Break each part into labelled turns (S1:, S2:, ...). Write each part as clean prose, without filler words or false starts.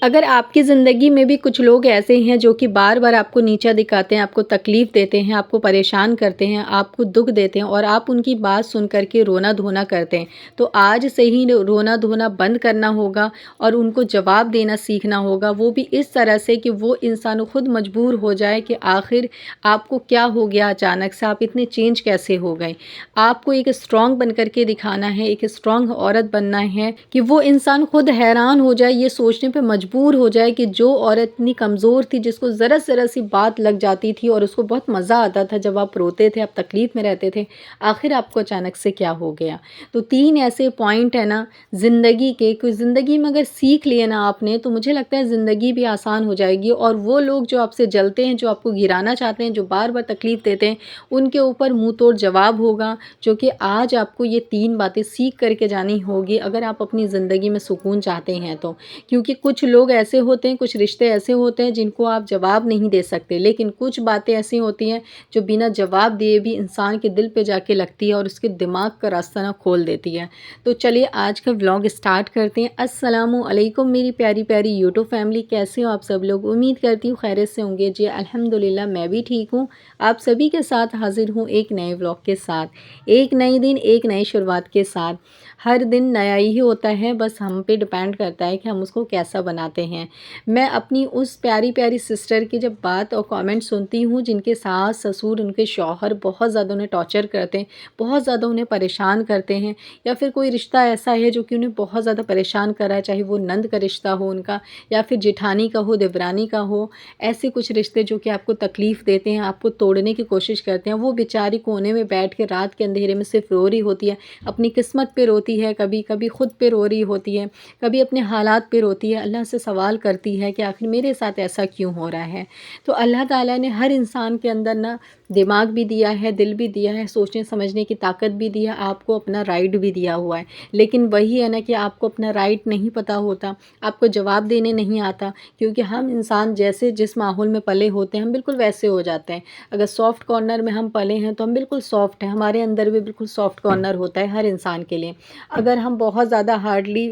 S1: اگر آپ کی زندگی میں بھی کچھ لوگ ایسے ہیں جو کہ بار بار آپ کو نیچا دکھاتے ہیں، آپ کو تکلیف دیتے ہیں، آپ کو پریشان کرتے ہیں، آپ کو دکھ دیتے ہیں اور آپ ان کی بات سن کر کے رونا دھونا کرتے ہیں، تو آج سے ہی رونا دھونا بند کرنا ہوگا اور ان کو جواب دینا سیکھنا ہوگا، وہ بھی اس طرح سے کہ وہ انسان خود مجبور ہو جائے کہ آخر آپ کو کیا ہو گیا، اچانک سے آپ اتنے چینج کیسے ہو گئے۔ آپ کو ایک اسٹرانگ بن کر کے دکھانا ہے، ایک اسٹرانگ عورت بننا ہے کہ وہ انسان خود حیران ہو جائے، یہ سوچنے پہ مجبور ہو جائے کہ جو عورت اتنی کمزور تھی، جس کو ذرا سی بات لگ جاتی تھی اور اس کو بہت مزہ آتا تھا جب آپ روتے تھے، آپ تکلیف میں رہتے تھے، آخر آپ کو اچانک سے کیا ہو گیا۔ تو 3 ایسے پوائنٹ ہیں نا زندگی کے، کوئی زندگی میں اگر سیکھ لیے نا آپ نے تو مجھے لگتا ہے زندگی بھی آسان ہو جائے گی، اور وہ لوگ جو آپ سے جلتے ہیں، جو آپ کو گرانا چاہتے ہیں، جو بار بار تکلیف دیتے ہیں، ان کے اوپر منہ توڑ جواب ہوگا، جو کہ آج آپ کو یہ 3 باتیں سیکھ کر کے جانی ہوگی اگر آپ اپنی زندگی میں سکون چاہتے ہیں تو۔ کیونکہ کچھ لوگ ایسے ہوتے ہیں، کچھ رشتے ایسے ہوتے ہیں جن کو آپ جواب نہیں دے سکتے، لیکن کچھ باتیں ایسی ہوتی ہیں جو بنا جواب دیے بھی انسان کے دل پہ جا کے لگتی ہے اور اس کے دماغ کا راستہ نہ کھول دیتی ہے۔ تو چلیے آج کا ولاگ اسٹارٹ کرتے ہیں۔ السلام علیکم میری پیاری پیاری یوٹیوب فیملی، کیسے ہو آپ سب لوگ؟ امید کرتی ہوں خیریت سے ہوں گے۔ جی الحمدللہ میں بھی ٹھیک ہوں، آپ سبھی کے ساتھ حاضر ہوں ایک نئے ولاگ کے ساتھ، ایک نئی دن ایک نئی شروعات کے ساتھ۔ ہر دن نیا ہی ہوتا ہے، بس ہم پہ ڈیپینڈ کرتا ہے کہ ہم اس کو کیسا بناتے ہیں۔ میں اپنی اس پیاری پیاری سسٹر کی جب بات اور کامنٹ سنتی ہوں جن کے ساس سسر، ان کے شوہر بہت زیادہ انہیں ٹارچر کرتے ہیں، بہت زیادہ انہیں پریشان کرتے ہیں، یا پھر کوئی رشتہ ایسا ہے جو کہ انہیں بہت زیادہ پریشان کر رہا ہے، چاہے وہ نند کا رشتہ ہو ان کا، یا پھر جیٹھانی کا ہو، دیورانی کا ہو، ایسے کچھ رشتے جو کہ آپ کو تکلیف دیتے ہیں، آپ کو توڑنے کی کوشش کرتے ہیں، وہ بیچاری کونے میں بیٹھ کے رات کے اندھیرے میں صرف رو رہی ہوتی ہے، اپنی قسمت پہ روتی ہے، کبھی کبھی خود پہ رو رہی ہوتی ہے، کبھی اپنے حالات پہ روتی ہے، اللہ سے سوال کرتی ہے کہ آخر میرے ساتھ ایسا کیوں ہو رہا ہے۔ تو اللہ تعالیٰ نے ہر انسان کے اندر نا دماغ بھی دیا ہے، دل بھی دیا ہے، سوچنے سمجھنے کی طاقت بھی دی ہے، آپ کو اپنا رائٹ بھی دیا ہوا ہے، لیکن وہی ہے نا کہ آپ کو اپنا رائٹ نہیں پتہ ہوتا، آپ کو جواب دینے نہیں آتا، کیونکہ ہم انسان جیسے جس ماحول میں پلے ہوتے ہیں ہم بالکل ویسے ہو جاتے ہیں۔ اگر سافٹ کارنر میں ہم پلے ہیں تو ہم بالکل سافٹ ہیں، ہمارے اندر بھی بالکل سافٹ کارنر ہوتا ہے ہر انسان کے لیے۔ اگر ہم بہت زیادہ ہارڈلی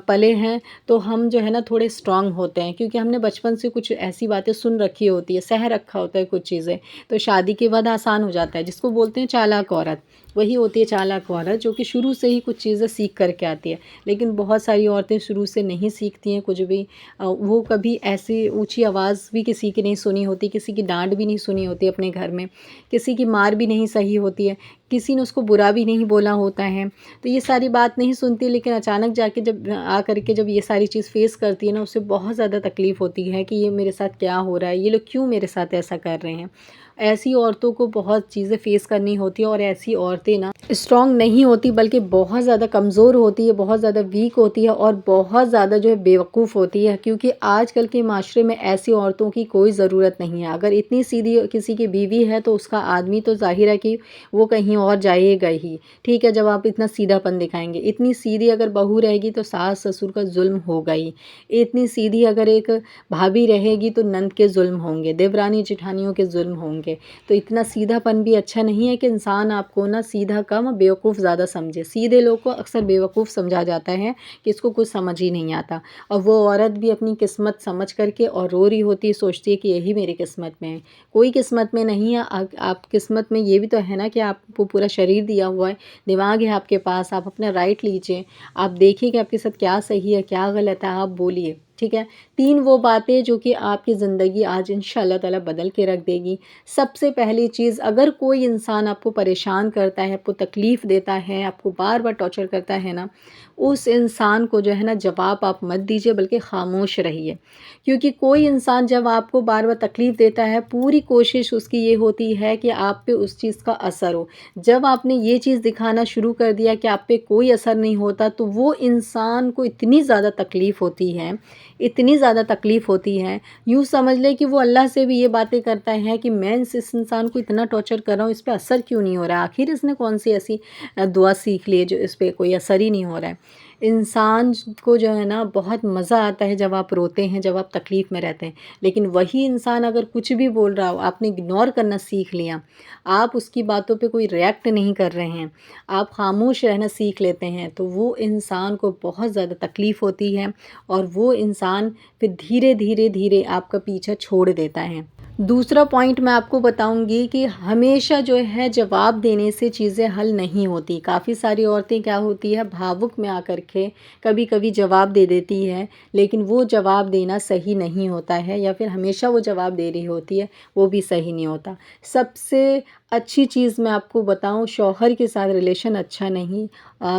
S1: پلے ہیں تو ہم جو ہے نا تھوڑے اسٹرانگ ہوتے ہیں، کیونکہ ہم نے بچپن سے کچھ ایسی باتیں سن رکھی ہوتی ہے، سہ رکھا ہوتا ہے کچھ چیزیں، تو شادی کے بعد آسان ہو جاتا ہے، جس کو بولتے ہیں چالاک عورت، وہی ہوتی ہے چالاک عورت جو کہ شروع سے ہی کچھ چیزیں سیکھ کر کے آتی ہے۔ لیکن بہت ساری عورتیں شروع سے نہیں سیکھتی ہیں کچھ بھی، وہ کبھی ایسی اونچی آواز بھی کسی کی نہیں سنی ہوتی، کسی کی ڈانٹ بھی نہیں سنی ہوتی اپنے گھر میں، کسی کی مار بھی نہیں سہی ہوتی ہے، کسی نے اس کو برا بھی نہیں بولا ہوتا ہے، تو یہ ساری بات نہیں سنتی، لیکن اچانک جا کے جب آ کر کے جب یہ ساری چیز فیس کرتی ہے نا، اسے بہت زیادہ تکلیف ہوتی ہے کہ یہ میرے ساتھ کیا ہو رہا ہے، یہ لوگ کیوں میرے ساتھ ایسا کر رہے ہیں۔ ایسی عورتوں کو بہت چیزیں فیس کرنی ہوتی ہیں، اور ایسی عورتیں نا اسٹرانگ نہیں ہوتی بلکہ بہت زیادہ کمزور ہوتی ہے، بہت زیادہ ویک ہوتی ہے، اور بہت زیادہ جو ہے بیوقوف ہوتی ہے، کیونکہ آج کل کے معاشرے میں ایسی عورتوں کی کوئی ضرورت نہیں ہے۔ اگر اتنی سیدھی کسی کی بیوی ہے تو اس کا آدمی تو ظاہر ہے کہ وہ کہیں اور جائے گا ہی، ٹھیک ہے، جب آپ اتنا سیدھا پن دکھائیں گے۔ اتنی سیدھی اگر بہو رہے گی تو ساس سسر کا ظلم ہوگا ہی، اتنی سیدھی اگر ایک بھابھی رہے گی تو نند کے ظلم ہوں گے، دیورانی جٹھانیوں کے ظلم ہوں گے۔ تو اتنا سیدھا پن بھی اچھا نہیں ہے کہ انسان آپ کو نا سیدھا کم بیوقوف زیادہ سمجھے۔ سیدھے لوگ کو اکثر بیوقوف سمجھا جاتا ہے کہ اس کو کچھ سمجھ ہی نہیں آتا، اور وہ عورت بھی اپنی قسمت سمجھ کر کے اور رو رہی ہوتی ہے، سوچتی ہے کہ یہی میری قسمت میں ہے۔ کوئی قسمت میں نہیں ہے، آپ قسمت میں یہ بھی تو ہے نا کہ آپ کو پورا شریر دیا ہوا ہے، دماغ ہے آپ کے پاس، آپ اپنا رائٹ لیجئے، آپ دیکھیے کہ آپ کے ساتھ کیا صحیح ہے کیا غلط ہے، آپ بولیے، ٹھیک ہے۔ 3 وہ باتیں جو کہ آپ کی زندگی آج انشاءاللہ تعالیٰ بدل کے رکھ دے گی۔ سب سے پہلی چیز، اگر کوئی انسان آپ کو پریشان کرتا ہے، آپ کو تکلیف دیتا ہے، آپ کو بار بار ٹارچر کرتا ہے نا، اس انسان کو جو ہے نا جواب آپ مت دیجیے بلکہ خاموش رہیے، کیونکہ کوئی انسان جب آپ کو بار بار تکلیف دیتا ہے پوری کوشش اس کی یہ ہوتی ہے کہ آپ پہ اس چیز کا اثر ہو۔ جب آپ نے یہ چیز دکھانا شروع کر دیا کہ آپ پہ کوئی اثر نہیں ہوتا تو وہ انسان کو اتنی زیادہ تکلیف ہوتی ہے، اتنی زیادہ تکلیف ہوتی ہے، یوں سمجھ لے کہ وہ اللہ سے بھی یہ باتیں کرتا ہے کہ میں اس انسان کو اتنا ٹارچر کر رہا ہوں، اس پہ اثر کیوں نہیں ہو رہا، آخر اس نے کون سی ایسی دعا سیکھ لی ہے جو اس پہ کوئی اثر ہی نہیں ہو رہا ہے۔ انسان کو جو ہے نا بہت مزہ آتا ہے جب آپ روتے ہیں، جب آپ تکلیف میں رہتے ہیں، لیکن وہی انسان اگر کچھ بھی بول رہا ہو، آپ نے اگنور کرنا سیکھ لیا، آپ اس کی باتوں پہ کوئی ریئیکٹ نہیں کر رہے ہیں، آپ خاموش رہنا سیکھ لیتے ہیں، تو وہ انسان کو بہت زیادہ تکلیف ہوتی ہے اور وہ انسان پھر دھیرے دھیرے دھیرے آپ کا پیچھا چھوڑ دیتا ہے۔ دوسرا پوائنٹ میں آپ کو بتاؤں گی کہ ہمیشہ جو ہے جواب دینے سے چیزیں حل نہیں ہوتی۔ کافی ساری عورتیں کیا ہوتی ہے، بھاوک میں آ کر کے کبھی کبھی جواب دے دیتی ہے، لیکن وہ جواب دینا صحیح نہیں ہوتا ہے، یا پھر ہمیشہ وہ جواب دے رہی ہوتی ہے، وہ بھی صحیح نہیں ہوتا۔ سب سے اچھی چیز میں آپ کو بتاؤں، شوہر کے ساتھ ریلیشن اچھا نہیں،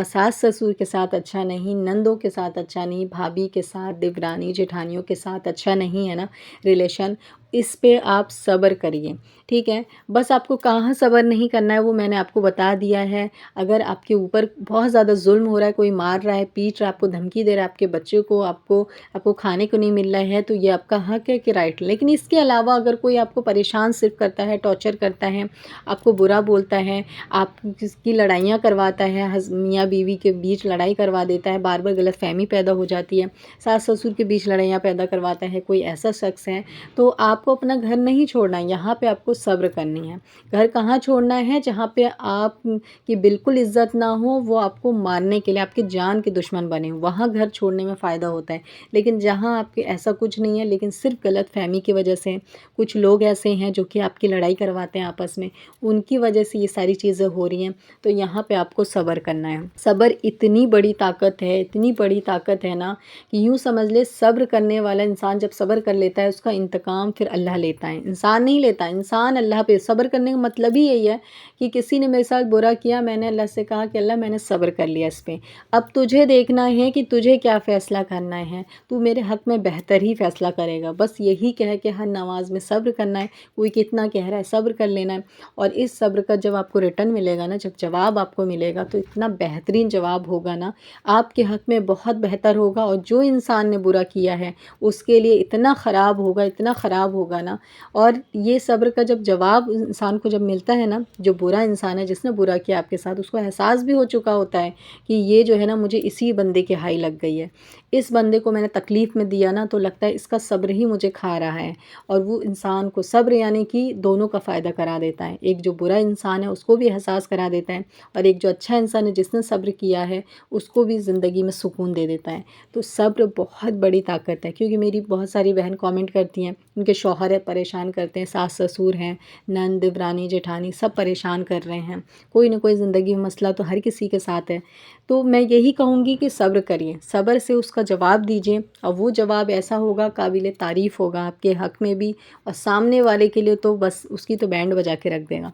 S1: ساس سسر کے ساتھ اچھا نہیں، نندوں کے ساتھ اچھا نہیں، بھابھی کے ساتھ، دیورانی جیٹھانیوں کے ساتھ اچھا نہیں ہے نا ریلیشن، اس پہ آپ صبر کریے، ٹھیک ہے۔ بس آپ کو کہاں صبر نہیں کرنا ہے وہ میں نے آپ کو بتا دیا ہے۔ اگر آپ کے اوپر بہت زیادہ ظلم ہو رہا ہے، کوئی مار رہا ہے، پیٹ رہا ہے، آپ کو دھمکی دے رہا ہے، آپ کے بچے کو آپ کو کھانے کو نہیں مل رہا ہے، تو یہ آپ کا حق ہے کہ رائٹ۔ لیکن اس کے علاوہ اگر کوئی آپ کو پریشان صرف کرتا ہے، ٹارچر کرتا ہے، آپ کو برا بولتا ہے، آپ کس کی لڑائیاں کرواتا ہے، میاں بیوی کے بیچ لڑائی کروا دیتا ہے، بار بار غلط فہمی پیدا ہو جاتی ہے، ساس سسر کے بیچ لڑائیاں پیدا کرواتا ہے، کوئی ایسا شخص ہے، تو آپ کو اپنا گھر نہیں چھوڑنا ہے، یہاں پہ آپ کو صبر کرنی ہے۔ گھر کہاں چھوڑنا ہے؟ جہاں پہ آپ کی بالکل عزت نہ ہو، وہ آپ کو مارنے کے لیے آپ کی جان کے دشمن بنے، وہاں گھر چھوڑنے میں فائدہ ہوتا ہے۔ لیکن جہاں آپ کے ایسا کچھ نہیں ہے، لیکن صرف غلط فہمی کی وجہ سے کچھ لوگ ایسے ہیں جو کہ آپ کی لڑائی کرواتے ہیں آپس میں، ان کی وجہ سے یہ ساری چیزیں ہو رہی ہیں، تو یہاں پہ آپ کو صبر کرنا ہے۔ صبر اتنی بڑی طاقت ہے، اتنی بڑی طاقت ہے نا، کہ یوں سمجھ لے صبر کرنے والا انسان جب صبر کر لیتا ہے، اس کا انتقام پھر اللہ لیتا ہے، انسان نہیں لیتا، انسان اللہ پہ۔ صبر کرنے کا مطلب ہی یہی ہے کہ کسی نے میرے ساتھ برا کیا، میں نے اللہ سے کہا کہ اللہ میں نے صبر کر لیا اس پہ، اب تجھے دیکھنا ہے کہ تجھے کیا فیصلہ کرنا ہے، تو میرے حق میں بہتر ہی فیصلہ کرے گا۔ بس یہی کہہ کے ہر نماز میں صبر کرنا ہے، کوئی کتنا کہہ رہا ہے صبر کر لینا ہے، اور اس صبر کا جب آپ کو ریٹرن ملے گا نا، جب جواب آپ کو ملے گا، تو اتنا بہترین جواب ہوگا نا، آپ کے حق میں بہت بہتر ہوگا، اور جو انسان نے برا کیا ہے اس کے لیے اتنا خراب ہوگا، اتنا خراب ہوگا نا۔ اور یہ صبر کا جب جواب انسان کو جب ملتا ہے نا، جو برا انسان ہے، جس نے برا کیا آپ کے ساتھ، اس کو احساس بھی ہو چکا ہوتا ہے کہ یہ جو ہے نا مجھے اسی بندے کے ہائی لگ گئی ہے، اس بندے کو میں نے تکلیف میں دیا نا، تو لگتا ہے اس کا صبر ہی مجھے کھا رہا ہے، اور وہ انسان کو صبر یعنی کہ دونوں کا فائدہ کرا دیتا ہے، ایک جو برا انسان ہے اس کو بھی احساس کرا دیتا ہے، اور ایک جو اچھا انسان ہے جس نے صبر کیا ہے اس کو بھی زندگی میں سکون دے دیتا ہے۔ تو صبر بہت بڑی طاقت ہے، کیونکہ میری بہت ساری بہن کامنٹ کرتی ہیں، ان کے شوہر ہے پریشان کرتے ہیں، ساس سسر ہیں، نند دیورانی جیٹھانی سب پریشان کر رہے ہیں، کوئی نہ کوئی زندگی میں مسئلہ تو ہر کسی کے ساتھ ہے، تو میں یہی کہوں گی کہ صبر کریے، صبر سے اس کا جواب دیجئے، اور وہ جواب ایسا ہوگا قابل تعریف ہوگا آپ کے حق میں بھی، اور سامنے والے کے لیے تو بس اس کی تو بینڈ بجا کے رکھ دے گا۔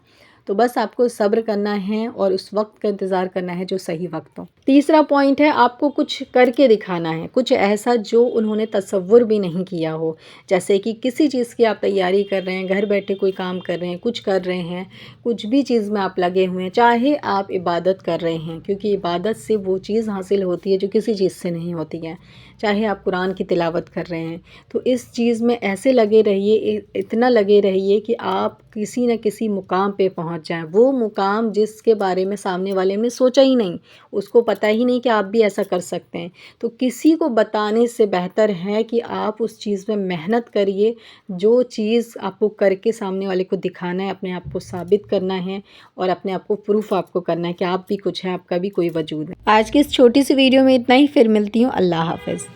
S1: تو بس آپ کو صبر کرنا ہے اور اس وقت کا انتظار کرنا ہے جو صحیح وقت ہو۔ تیسرا پوائنٹ ہے، آپ کو کچھ کر کے دکھانا ہے، کچھ ایسا جو انہوں نے تصور بھی نہیں کیا ہو، جیسے کہ کسی چیز کی آپ تیاری کر رہے ہیں، گھر بیٹھے کوئی کام کر رہے ہیں، کچھ کر رہے ہیں، کچھ بھی چیز میں آپ لگے ہوئے ہیں، چاہے آپ عبادت کر رہے ہیں، کیونکہ عبادت سے وہ چیز حاصل ہوتی ہے جو کسی چیز سے نہیں ہوتی ہے، چاہے آپ قرآن کی تلاوت کر رہے ہیں، تو اس چیز میں ایسے لگے رہیے، اتنا لگے رہیے کہ آپ کسی نہ کسی مقام پہ پہنچ جائیں، وہ مقام جس کے بارے میں سامنے والے نے سوچا ہی نہیں، اس کو پتہ ہی نہیں کہ آپ بھی ایسا کر سکتے ہیں۔ تو کسی کو بتانے سے بہتر ہے کہ آپ اس چیز میں محنت کریے، جو چیز آپ کو کر کے سامنے والے کو دکھانا ہے، اپنے آپ کو ثابت کرنا ہے، اور اپنے آپ کو پروف آپ کو کرنا ہے کہ آپ بھی کچھ ہے، آپ کا بھی کوئی وجود ہے۔ آج کی اس چھوٹی سی ویڈیو میں اتنا ہی، پھر ملتی ہوں، اللہ حافظ۔